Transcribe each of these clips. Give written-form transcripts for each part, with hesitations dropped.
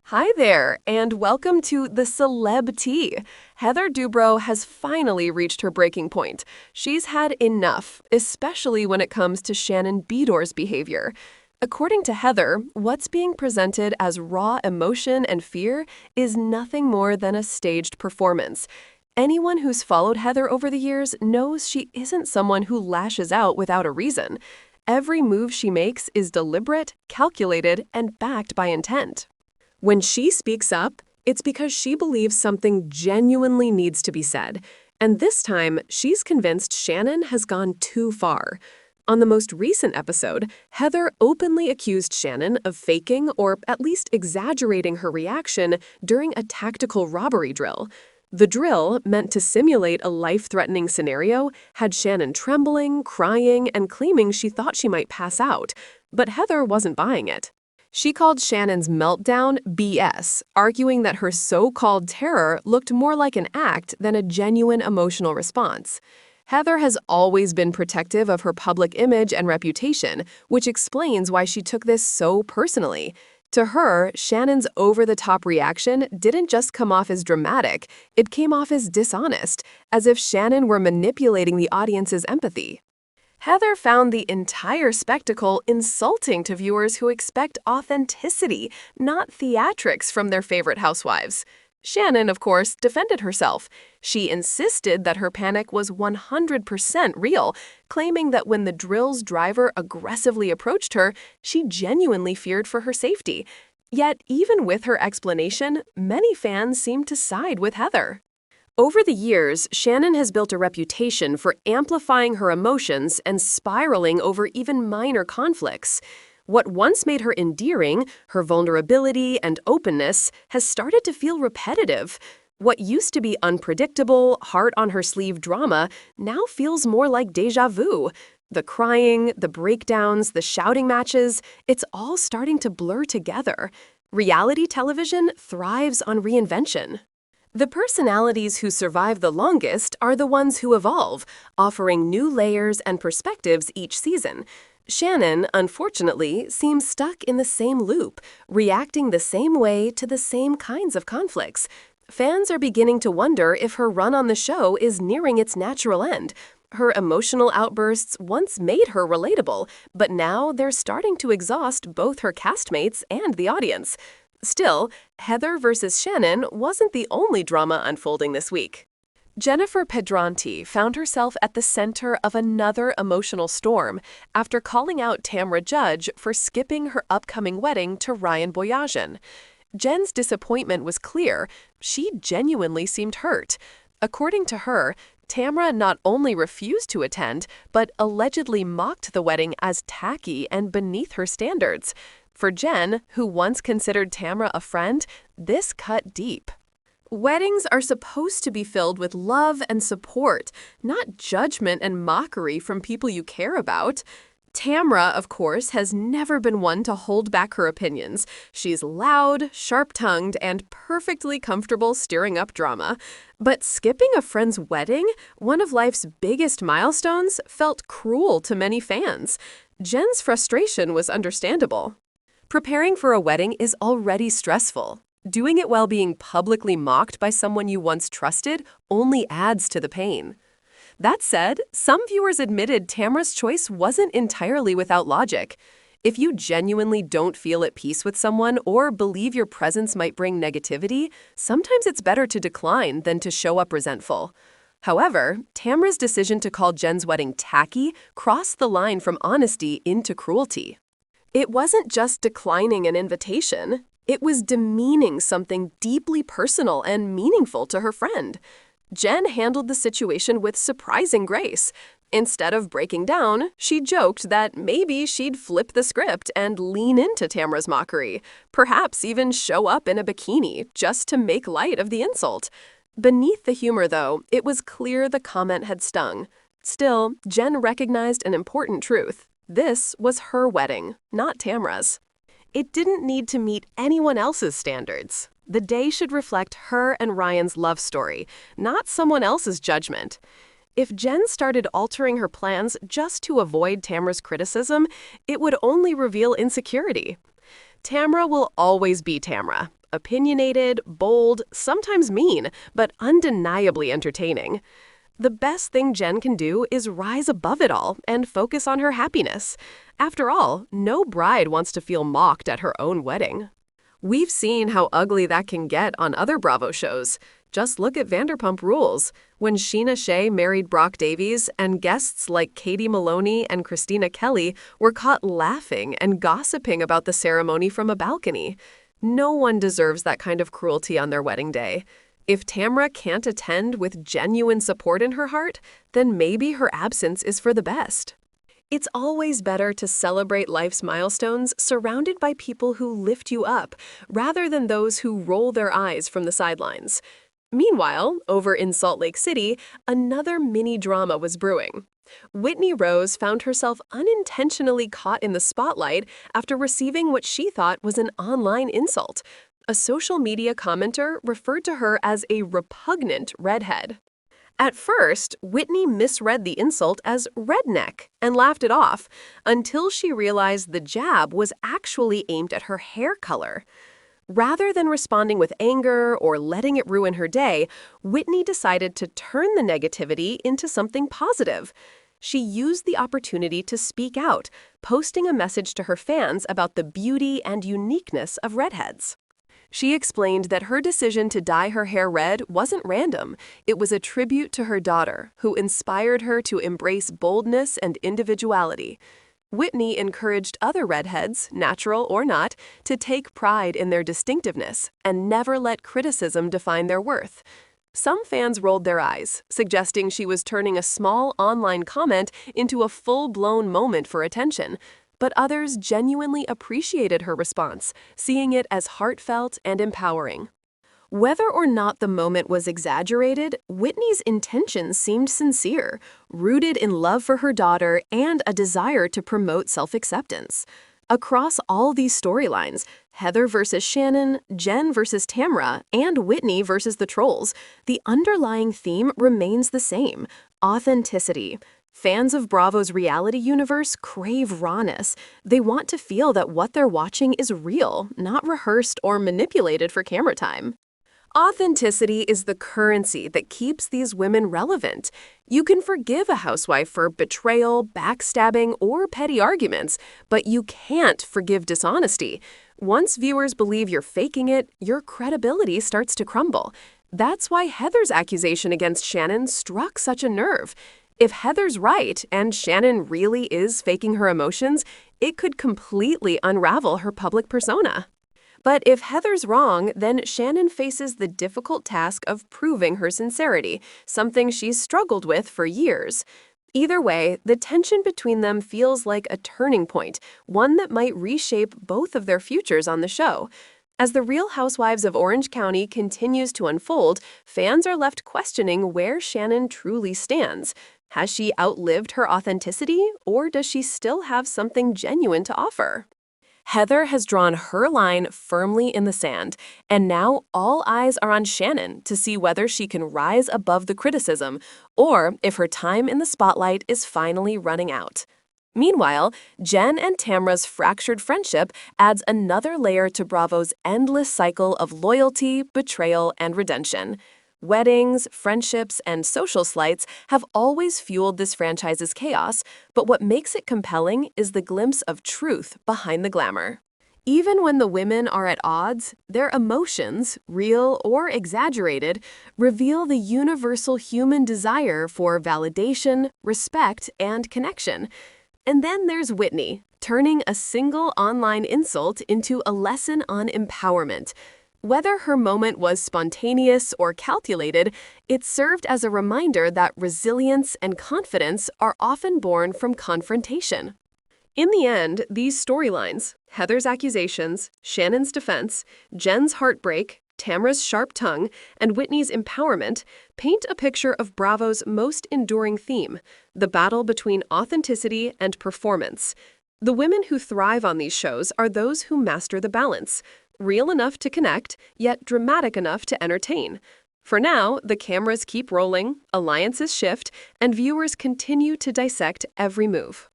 Hi there, and welcome to the Celeb Tea. Heather Dubrow has finally reached her breaking point. She's had enough, especially when it comes to Shannon Beador's behavior. According to Heather, what's being presented as raw emotion and fear is nothing more than a staged performance. Anyone who's followed Heather over the years knows she isn't someone who lashes out without a reason. Every move she makes is deliberate, calculated, and backed by intent. When she speaks up, it's because she believes something genuinely needs to be said. And this time, she's convinced Shannon has gone too far. On the most recent episode, Heather openly accused Shannon of faking or at least exaggerating her reaction during a tactical robbery drill. The drill, meant to simulate a life-threatening scenario, had Shannon trembling, crying, and claiming she thought she might pass out. But Heather wasn't buying it. She called Shannon's meltdown BS, arguing that her so-called terror looked more like an act than a genuine emotional response. Heather has always been protective of her public image and reputation, which explains why she took this so personally. To her, Shannon's over-the-top reaction didn't just come off as dramatic, it came off as dishonest, as if Shannon were manipulating the audience's empathy. Heather found the entire spectacle insulting to viewers who expect authenticity, not theatrics from their favorite housewives. Shannon, of course, defended herself. She insisted that her panic was 100% real, claiming that when the drill's driver aggressively approached her, she genuinely feared for her safety. Yet, even with her explanation, many fans seemed to side with Heather. Over the years, Shannon has built a reputation for amplifying her emotions and spiraling over even minor conflicts. What once made her endearing, her vulnerability and openness, has started to feel repetitive. What used to be unpredictable, heart-on-her-sleeve drama now feels more like déjà vu. The crying, the breakdowns, the shouting matches, it's all starting to blur together. Reality television thrives on reinvention. The personalities who survive the longest are the ones who evolve, offering new layers and perspectives each season. Shannon, unfortunately, seems stuck in the same loop, reacting the same way to the same kinds of conflicts. Fans are beginning to wonder if her run on the show is nearing its natural end. Her emotional outbursts once made her relatable, but now they're starting to exhaust both her castmates and the audience. Still, Heather versus Shannon wasn't the only drama unfolding this week. Jennifer Pedranti found herself at the center of another emotional storm after calling out Tamra Judge for skipping her upcoming wedding to Ryan Boyajian. Jen's disappointment was clear. She genuinely seemed hurt. According to her, Tamra not only refused to attend, but allegedly mocked the wedding as tacky and beneath her standards. For Jen, who once considered Tamra a friend, this cut deep. Weddings are supposed to be filled with love and support, not judgment and mockery from people you care about. Tamra, of course, has never been one to hold back her opinions. She's loud, sharp-tongued, and perfectly comfortable stirring up drama. But skipping a friend's wedding, one of life's biggest milestones, felt cruel to many fans. Jen's frustration was understandable. Preparing for a wedding is already stressful. Doing it while being publicly mocked by someone you once trusted only adds to the pain. That said, some viewers admitted Tamra's choice wasn't entirely without logic. If you genuinely don't feel at peace with someone or believe your presence might bring negativity, sometimes it's better to decline than to show up resentful. However, Tamra's decision to call Jen's wedding tacky crossed the line from honesty into cruelty. It wasn't just declining an invitation. It was demeaning something deeply personal and meaningful to her friend. Jen handled the situation with surprising grace. Instead of breaking down, she joked that maybe she'd flip the script and lean into Tamra's mockery, perhaps even show up in a bikini just to make light of the insult. Beneath the humor, though, it was clear the comment had stung. Still, Jen recognized an important truth. This was her wedding, not Tamra's. It didn't need to meet anyone else's standards. The day should reflect her and Ryan's love story, not someone else's judgment. If Jen started altering her plans just to avoid Tamra's criticism, it would only reveal insecurity. Tamra will always be Tamra, opinionated, bold, sometimes mean, but undeniably entertaining. The best thing Jen can do is rise above it all and focus on her happiness. After all, no bride wants to feel mocked at her own wedding. We've seen how ugly that can get on other Bravo shows. Just look at Vanderpump Rules, when Sheena Shea married Brock Davies and guests like Katie Maloney and Christina Kelly were caught laughing and gossiping about the ceremony from a balcony. No one deserves that kind of cruelty on their wedding day. If Tamra can't attend with genuine support in her heart, then maybe her absence is for the best. It's always better to celebrate life's milestones surrounded by people who lift you up, rather than those who roll their eyes from the sidelines. Meanwhile, over in Salt Lake City, another mini-drama was brewing. Whitney Rose found herself unintentionally caught in the spotlight after receiving what she thought was an online insult. A social media commenter referred to her as a repugnant redhead. At first, Whitney misread the insult as redneck and laughed it off until she realized the jab was actually aimed at her hair color. Rather than responding with anger or letting it ruin her day, Whitney decided to turn the negativity into something positive. She used the opportunity to speak out, posting a message to her fans about the beauty and uniqueness of redheads. She explained that her decision to dye her hair red wasn't random. It was a tribute to her daughter, who inspired her to embrace boldness and individuality. Whitney encouraged other redheads, natural or not, to take pride in their distinctiveness and never let criticism define their worth. Some fans rolled their eyes, suggesting she was turning a small online comment into a full-blown moment for attention. But others genuinely appreciated her response, seeing it as heartfelt and empowering. Whether or not the moment was exaggerated, Whitney's intentions seemed sincere, rooted in love for her daughter and a desire to promote self-acceptance. Across all these storylines, Heather versus Shannon, Jen versus Tamra, and Whitney versus the trolls, the underlying theme remains the same: authenticity. Fans of Bravo's reality universe crave rawness. They want to feel that what they're watching is real, not rehearsed or manipulated for camera time. Authenticity is the currency that keeps these women relevant. You can forgive a housewife for betrayal, backstabbing, or petty arguments, but you can't forgive dishonesty. Once viewers believe you're faking it, your credibility starts to crumble. That's why Heather's accusation against Shannon struck such a nerve. If Heather's right and Shannon really is faking her emotions, it could completely unravel her public persona. But if Heather's wrong, then Shannon faces the difficult task of proving her sincerity, something she's struggled with for years. Either way, the tension between them feels like a turning point, one that might reshape both of their futures on the show. As The Real Housewives of Orange County continues to unfold, fans are left questioning where Shannon truly stands. Has she outlived her authenticity, or does she still have something genuine to offer? Heather has drawn her line firmly in the sand, and now all eyes are on Shannon to see whether she can rise above the criticism, or if her time in the spotlight is finally running out. Meanwhile, Jen and Tamra's fractured friendship adds another layer to Bravo's endless cycle of loyalty, betrayal, and redemption. Weddings, friendships, and social slights have always fueled this franchise's chaos, but what makes it compelling is the glimpse of truth behind the glamour. Even when the women are at odds, their emotions, real or exaggerated, reveal the universal human desire for validation, respect, and connection. And then there's Whitney, turning a single online insult into a lesson on empowerment. Whether her moment was spontaneous or calculated, it served as a reminder that resilience and confidence are often born from confrontation. In the end, these storylines, Heather's accusations, Shannon's defense, Jen's heartbreak, Tamra's sharp tongue, and Whitney's empowerment, paint a picture of Bravo's most enduring theme, the battle between authenticity and performance. The women who thrive on these shows are those who master the balance, real enough to connect, yet dramatic enough to entertain. For now, the cameras keep rolling, alliances shift, and viewers continue to dissect every move.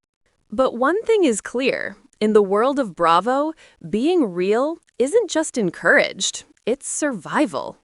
But one thing is clear. In the world of Bravo, being real isn't just encouraged, It's survival.